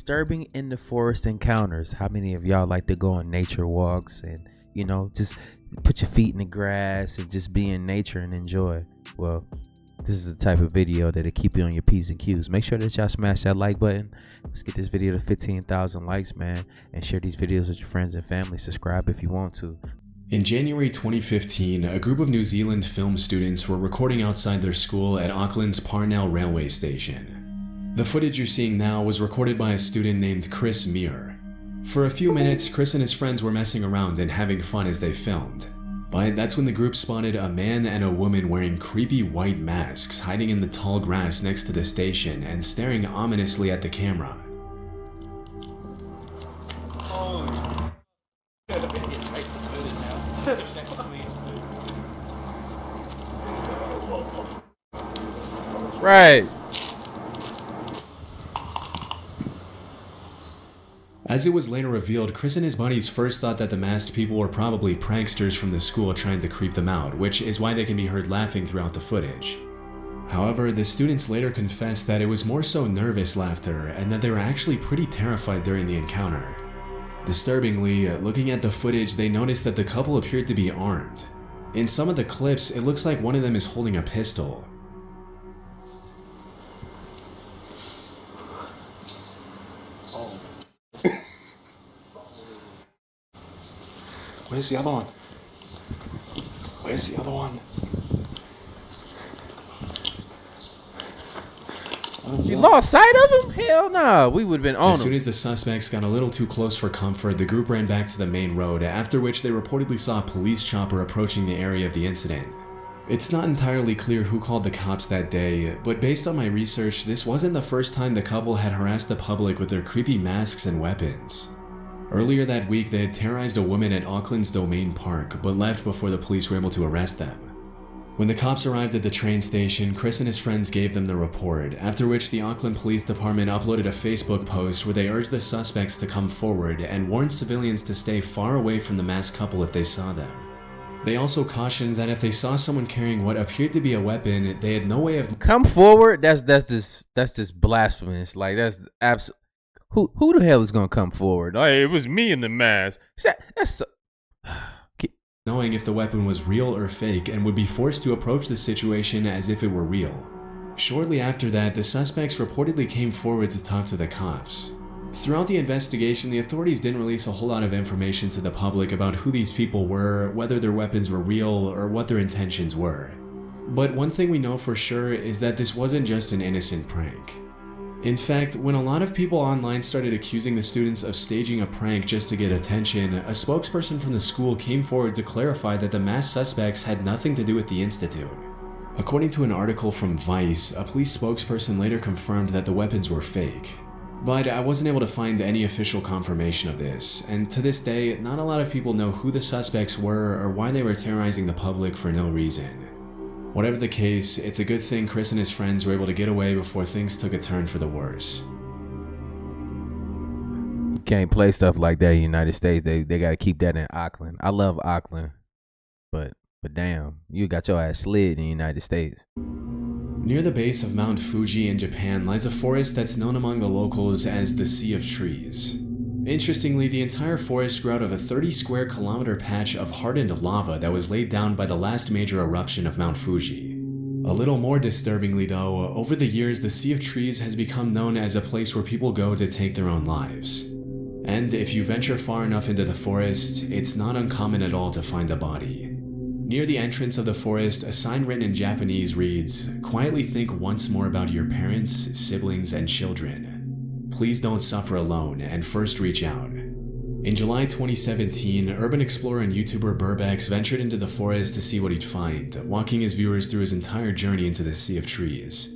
disturbing in the forest encounters. How many of y'all like to go on nature walks and, just put your feet in the grass and just be in nature and enjoy? Well, this is the type of video that'll keep you on your P's and Q's. Make sure that y'all smash that like button. Let's get this video to 15,000 likes, man. And share these videos with your friends and family. Subscribe if you want to. In January 2015, a group of New Zealand film students were recording outside their school at Auckland's Parnell railway station. The footage you're seeing now was recorded by a student named Chris Muir. For a few minutes, Chris and his friends were messing around and having fun as they filmed. But that's when the group spotted a man and a woman wearing creepy white masks hiding in the tall grass next to the station and staring ominously at the camera. Right. As it was later revealed, Chris and his buddies first thought that the masked people were probably pranksters from the school trying to creep them out, which is why they can be heard laughing throughout the footage. However, the students later confessed that it was more so nervous laughter and that they were actually pretty terrified during the encounter. Disturbingly, looking at the footage, they noticed that the couple appeared to be armed. In some of the clips, it looks like one of them is holding a pistol. Where's the other one? Where's the other one? You lost sight of him? Hell no, we would have been on him. As soon as the suspects got a little too close for comfort, the group ran back to the main road, after which they reportedly saw a police chopper approaching the area of the incident. It's not entirely clear who called the cops that day, but based on my research, this wasn't the first time the couple had harassed the public with their creepy masks and weapons. Earlier that week, they had terrorized a woman at Auckland's Domain Park, but left before the police were able to arrest them. When the cops arrived at the train station, Chris and his friends gave them the report, after which the Auckland Police Department uploaded a Facebook post where they urged the suspects to come forward and warned civilians to stay far away from the masked couple if they saw them. They also cautioned that if they saw someone carrying what appeared to be a weapon, they had no way of— Come forward? That's just blasphemous. Like, that's absolute. Who the hell is gonna come forward? Hey, it was me in the mask. That's so... knowing if the weapon was real or fake and would be forced to approach the situation as if it were real. Shortly after that, the suspects reportedly came forward to talk to the cops. Throughout the investigation, the authorities didn't release a whole lot of information to the public about who these people were, whether their weapons were real, or what their intentions were. But one thing we know for sure is that this wasn't just an innocent prank. In fact, when a lot of people online started accusing the students of staging a prank just to get attention, a spokesperson from the school came forward to clarify that the masked suspects had nothing to do with the institute. According to an article from Vice, a police spokesperson later confirmed that the weapons were fake. But I wasn't able to find any official confirmation of this, and to this day, not a lot of people know who the suspects were or why they were terrorizing the public for no reason. Whatever the case, it's a good thing Chris and his friends were able to get away before things took a turn for the worse. You can't play stuff like that in the United States. They got to keep that in Auckland. I love Auckland, but damn, you got your ass slid in the United States. Near the base of Mount Fuji in Japan lies a forest that's known among the locals as the Sea of Trees. Interestingly, the entire forest grew out of a 30 square kilometer patch of hardened lava that was laid down by the last major eruption of Mount Fuji. A little more disturbingly though, over the years the Sea of Trees has become known as a place where people go to take their own lives. And if you venture far enough into the forest, it's not uncommon at all to find a body. Near the entrance of the forest, a sign written in Japanese reads, "Quietly think once more about your parents, siblings, and children. Please don't suffer alone, and first reach out." In July 2017, urban explorer and YouTuber Burbex ventured into the forest to see what he'd find, walking his viewers through his entire journey into the Sea of Trees.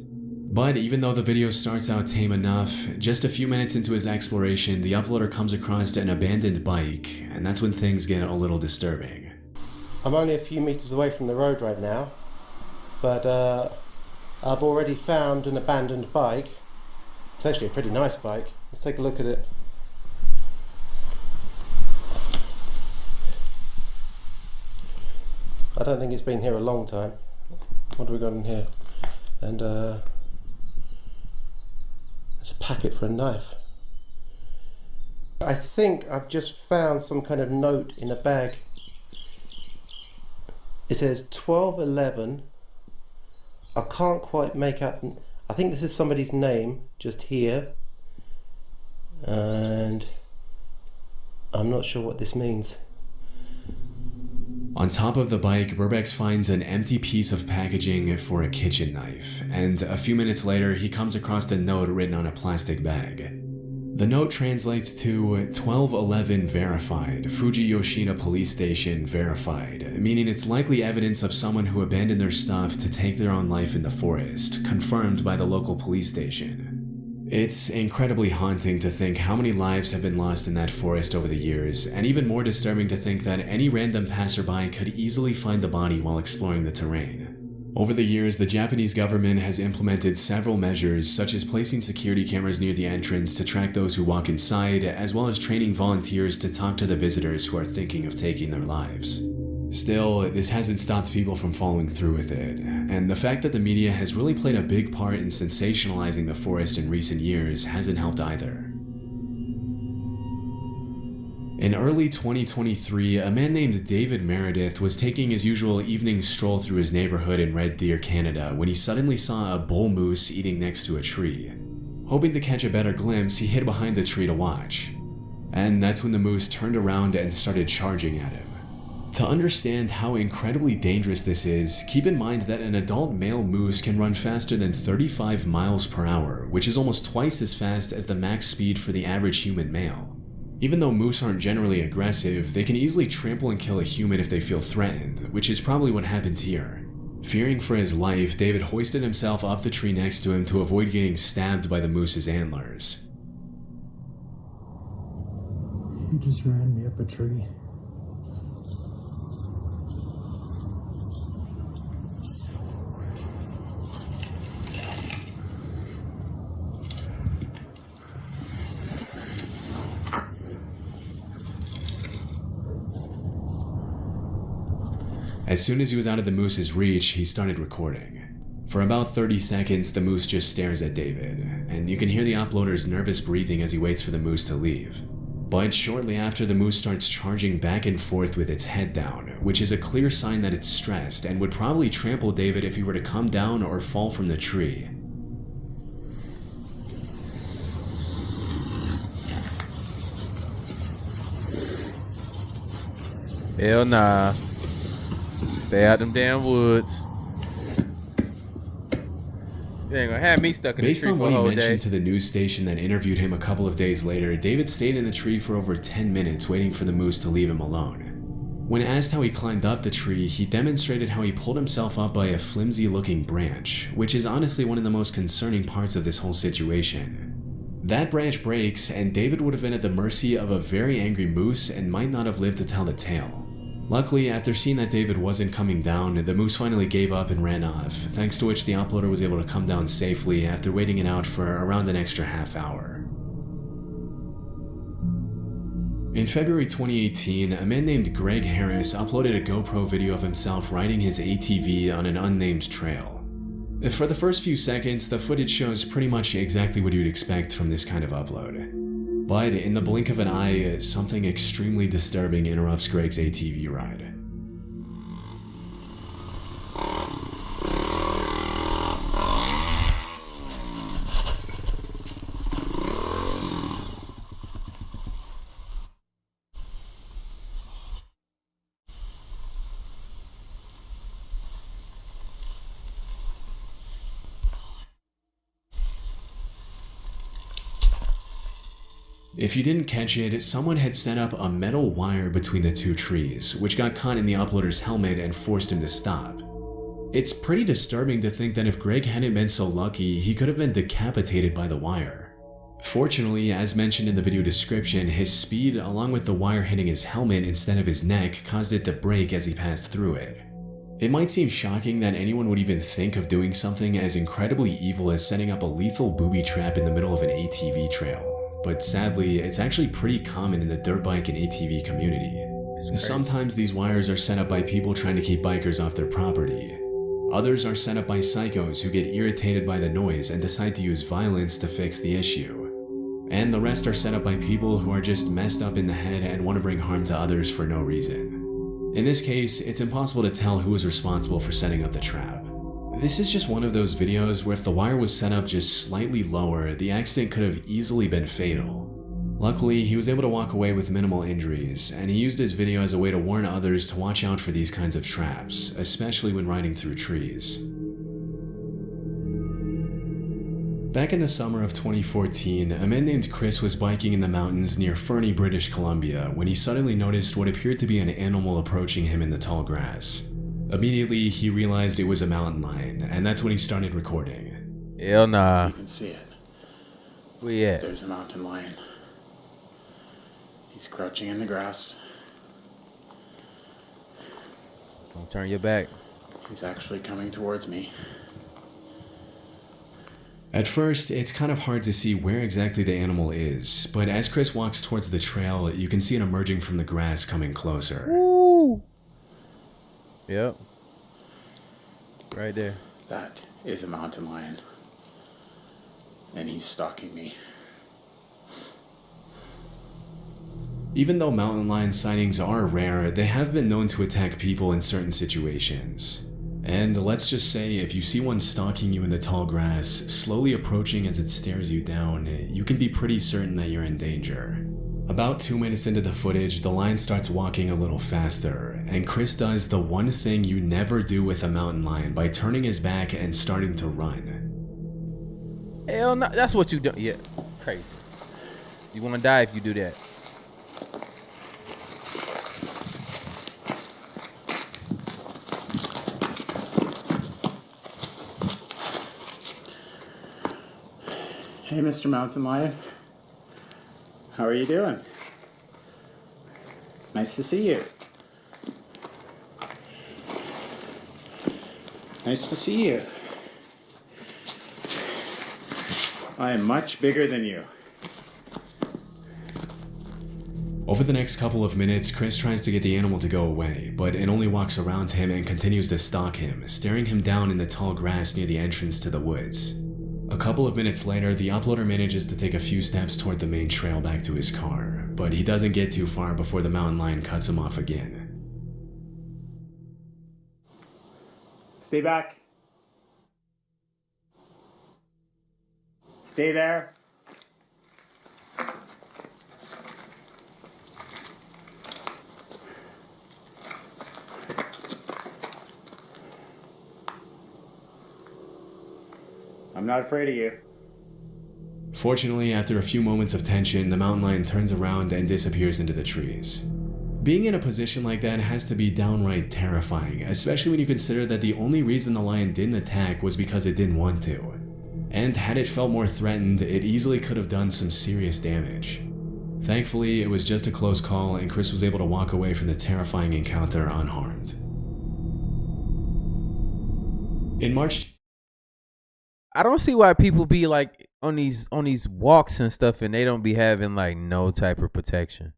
But even though the video starts out tame enough, just a few minutes into his exploration, the uploader comes across an abandoned bike, and that's when things get a little disturbing. I'm only a few meters away from the road right now, but I've already found an abandoned bike. It's actually a pretty nice bike. Let's take a look at it. I don't think it's been here a long time. What have we got in here? And there's a packet for a knife. I think I've just found some kind of note in a bag. It says 1211. I can't quite make out. I think this is somebody's name just here, and I'm not sure what this means. On top of the bike, Burbex finds an empty piece of packaging for a kitchen knife, and a few minutes later, he comes across a note written on a plastic bag. The note translates to 1211 verified, Fuji Yoshida Police Station verified, meaning it's likely evidence of someone who abandoned their stuff to take their own life in the forest, confirmed by the local police station. It's incredibly haunting to think how many lives have been lost in that forest over the years, and even more disturbing to think that any random passerby could easily find the body while exploring the terrain. Over the years, the Japanese government has implemented several measures, such as placing security cameras near the entrance to track those who walk inside, as well as training volunteers to talk to the visitors who are thinking of taking their lives. Still, this hasn't stopped people from following through with it, and the fact that the media has really played a big part in sensationalizing the forest in recent years hasn't helped either. In early 2023, a man named David Meredith was taking his usual evening stroll through his neighborhood in Red Deer, Canada, when he suddenly saw a bull moose eating next to a tree. Hoping to catch a better glimpse, he hid behind the tree to watch. And that's when the moose turned around and started charging at him. To understand how incredibly dangerous this is, keep in mind that an adult male moose can run faster than 35 miles per hour, which is almost twice as fast as the max speed for the average human male. Even though moose aren't generally aggressive, they can easily trample and kill a human if they feel threatened, which is probably what happened here. Fearing for his life, David hoisted himself up the tree next to him to avoid getting stabbed by the moose's antlers. He just ran me up a tree. As soon as he was out of the moose's reach, he started recording. For about 30 seconds, the moose just stares at David, and you can hear the uploader's nervous breathing as he waits for the moose to leave. But shortly after, the moose starts charging back and forth with its head down, which is a clear sign that it's stressed and would probably trample David if he were to come down or fall from the tree. Hell nah. Stay out them damn woods. You ain't gonna have me stuck in the Based tree on for what a he whole mentioned day. to the news station that interviewed him a couple of days later, David stayed in the tree for over 10 minutes waiting for the moose to leave him alone. When asked how he climbed up the tree, he demonstrated how he pulled himself up by a flimsy-looking branch, which is honestly one of the most concerning parts of this whole situation. That branch breaks, and David would have been at the mercy of a very angry moose and might not have lived to tell the tale. Luckily, after seeing that David wasn't coming down, the moose finally gave up and ran off, thanks to which the uploader was able to come down safely after waiting it out for around an extra half hour. In February 2018, a man named Greg Harris uploaded a GoPro video of himself riding his ATV on an unnamed trail. For the first few seconds, the footage shows pretty much exactly what you'd expect from this kind of upload. But in the blink of an eye, something extremely disturbing interrupts Greg's ATV ride. If you didn't catch it, someone had set up a metal wire between the two trees, which got caught in the uploader's helmet and forced him to stop. It's pretty disturbing to think that if Greg hadn't been so lucky, he could have been decapitated by the wire. Fortunately, as mentioned in the video description, his speed along with the wire hitting his helmet instead of his neck caused it to break as he passed through it. It might seem shocking that anyone would even think of doing something as incredibly evil as setting up a lethal booby trap in the middle of an ATV trail. But sadly, it's actually pretty common in the dirt bike and ATV community. Sometimes these wires are set up by people trying to keep bikers off their property. Others are set up by psychos who get irritated by the noise and decide to use violence to fix the issue. and the rest are set up by people who are just messed up in the head and want to bring harm to others for no reason. In this case, it's impossible to tell who was responsible for setting up the trap. This is just one of those videos where if the wire was set up just slightly lower, the accident could have easily been fatal. Luckily, he was able to walk away with minimal injuries, and he used his video as a way to warn others to watch out for these kinds of traps, especially when riding through trees. Back in the summer of 2014, a man named Chris was biking in the mountains near Fernie, British Columbia, when he suddenly noticed what appeared to be an animal approaching him in the tall grass. Immediately, he realized it was a mountain lion, and that's when he started recording. Hell nah. You can see it. Where you at? There's a mountain lion. He's crouching in the grass. Don't turn your back. He's actually coming towards me. At first, it's kind of hard to see where exactly the animal is, but as Chris walks towards the trail, you can see it emerging from the grass coming closer. Woo! Yep. Right there. That is a mountain lion. And he's stalking me. Even though mountain lion sightings are rare, they have been known to attack people in certain situations. And let's just say if you see one stalking you in the tall grass, slowly approaching as it stares you down, you can be pretty certain that you're in danger. About 2 minutes into the footage, the lion starts walking a little faster, and Chris does the one thing you never do with a mountain lion by turning his back and starting to run. Hell no, that's what you do. Yeah, crazy. You want to die if you do that. Hey, Mr. Mountain Lion. How are you doing? Nice to see you. Nice to see you. I am much bigger than you. Over the next couple of minutes, Chris tries to get the animal to go away, but it only walks around him and continues to stalk him, staring him down in the tall grass near the entrance to the woods. A couple of minutes later, the uploader manages to take a few steps toward the main trail back to his car, but he doesn't get too far before the mountain lion cuts him off again. Stay back. Stay there. I'm not afraid of you. Fortunately, after a few moments of tension, the mountain lion turns around and disappears into the trees. Being in a position like that has to be downright terrifying, especially when you consider that the only reason the lion didn't attack was because it didn't want to. And had it felt more threatened, it easily could have done some serious damage. Thankfully, it was just a close call and Chris was able to walk away from the terrifying encounter unharmed. In March, I don't see why people be like on these walks and stuff and they don't be having like no type of protection.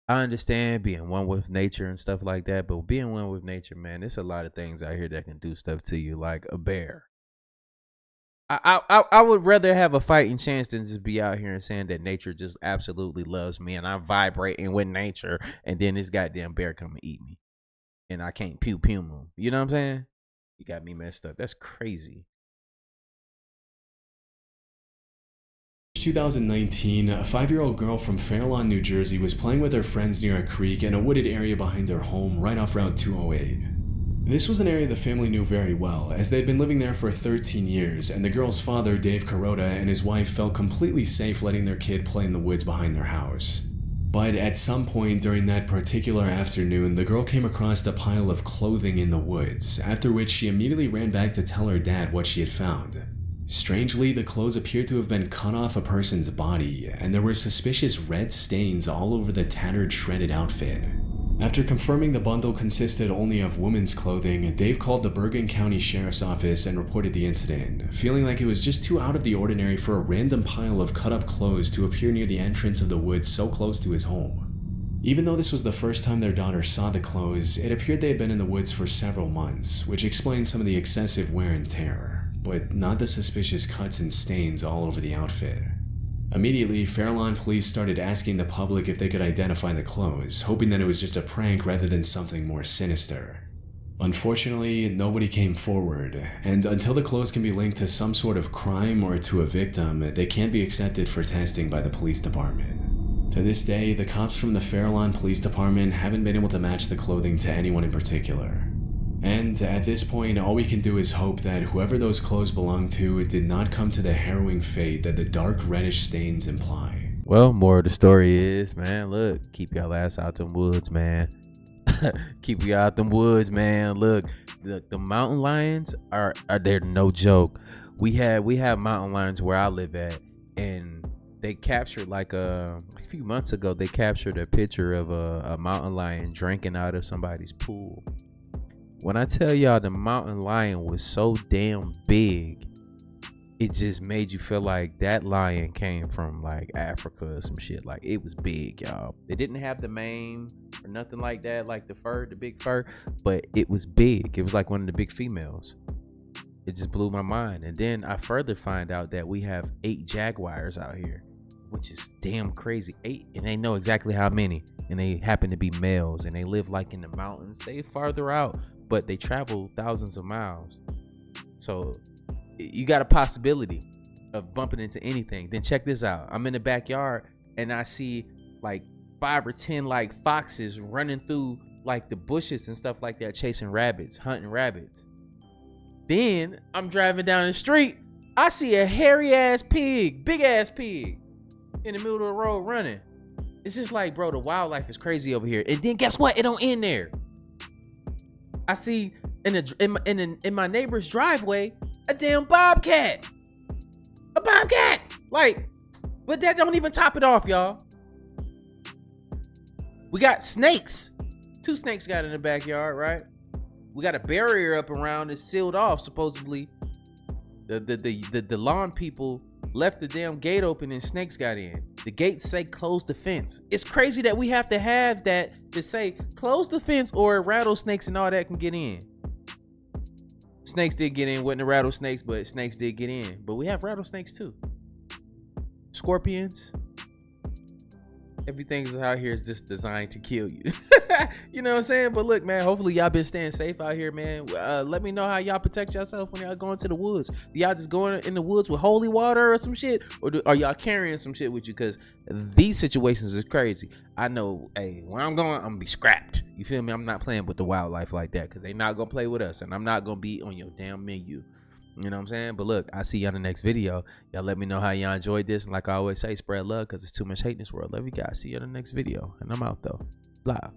I understand being one with nature and stuff like that, but being one with nature, man, there's a lot of things out here that can do stuff to you, like a bear. I would rather have a fighting chance than just be out here and saying that nature just absolutely loves me and I'm vibrating with nature, and then this goddamn bear come and eat me, and I can't pew him. You know what I'm saying? You got me messed up. That's crazy. 2019, a 5-year-old girl from Fair Lawn, New Jersey was playing with her friends near a creek in a wooded area behind their home right off Route 208. This was an area the family knew very well, as they'd been living there for 13 years, and the girl's father, Dave Carota, and his wife felt completely safe letting their kid play in the woods behind their house. But at some point during that particular afternoon, the girl came across a pile of clothing in the woods, after which she immediately ran back to tell her dad what she had found. Strangely, the clothes appeared to have been cut off a person's body, and there were suspicious red stains all over the tattered, shredded outfit. After confirming the bundle consisted only of women's clothing, Dave called the Bergen County Sheriff's Office and reported the incident, feeling like it was just too out of the ordinary for a random pile of cut-up clothes to appear near the entrance of the woods so close to his home. Even though this was the first time their daughter saw the clothes, it appeared they had been in the woods for several months, which explains some of the excessive wear and tear, but not the suspicious cuts and stains all over the outfit. Immediately, Fairlawn police started asking the public if they could identify the clothes, hoping that it was just a prank rather than something more sinister. Unfortunately, nobody came forward, and until the clothes can be linked to some sort of crime or to a victim, they can't be accepted for testing by the police department. To this day, the cops from the Fairlawn Police Department haven't been able to match the clothing to anyone in particular. And at this point, all we can do is hope that whoever those clothes belong to did not come to the harrowing fate that the dark reddish stains imply. Well, more of the story is, man, look, keep y'all ass out them woods, man. Keep you out them woods, man. Look, the mountain lions are they're no joke. We have mountain lions where I live at, and they captured like a few months ago. They captured a picture of a mountain lion drinking out of somebody's pool. When I tell y'all the mountain lion was so damn big, it just made you feel like that lion came from like Africa or some shit. Like, it was big, y'all. It didn't have the mane or nothing like that, like the fur, the big fur, but it was big. It was like one of the big females. It just blew my mind. And then I further find out that we have 8 jaguars out here, which is damn crazy. 8, and they know exactly how many, and they happen to be males, and they live like in the mountains. They farther out, but they travel thousands of miles. So you got a possibility of bumping into anything. Then check this out. I'm in the backyard and I see like 5 or 10 like foxes running through like the bushes and stuff like that, chasing rabbits, hunting rabbits. Then I'm driving down the street. I see a hairy ass pig, big ass pig in the middle of the road running. It's just like, bro, the wildlife is crazy over here. And then guess what? It don't end there. I see in my neighbor's driveway a damn bobcat. A bobcat. Like, but that don't even top it off, y'all. We got snakes. 2 snakes got in the backyard, right? We got a barrier up around it, sealed off. Supposedly, the lawn people left the damn gate open and snakes got in. The gates say close the fence. It's crazy that we have to have that to say close the fence or rattlesnakes and all that can get in. Snakes did get in, wasn't the rattlesnakes, but snakes did get in. But we have rattlesnakes too. Scorpions. Everything out here is just designed to kill you. You know what I'm saying? But look, man, hopefully y'all been staying safe out here, man. Let me know how y'all protect yourself when y'all go into the woods. Do y'all just going in the woods with holy water or some shit? Or are y'all carrying some shit with you? Because these situations is crazy. I know, hey, where I'm going, I'm going to be scrapped. You feel me? I'm not playing with the wildlife like that because they not going to play with us. And I'm not going to be on your damn menu. You know what I'm saying? But look, I'll see y'all in the next video. Y'all let me know how y'all enjoyed this. And like I always say, spread love because there's too much hate in this world. Love you guys. See you in the next video. And I'm out though. Blah.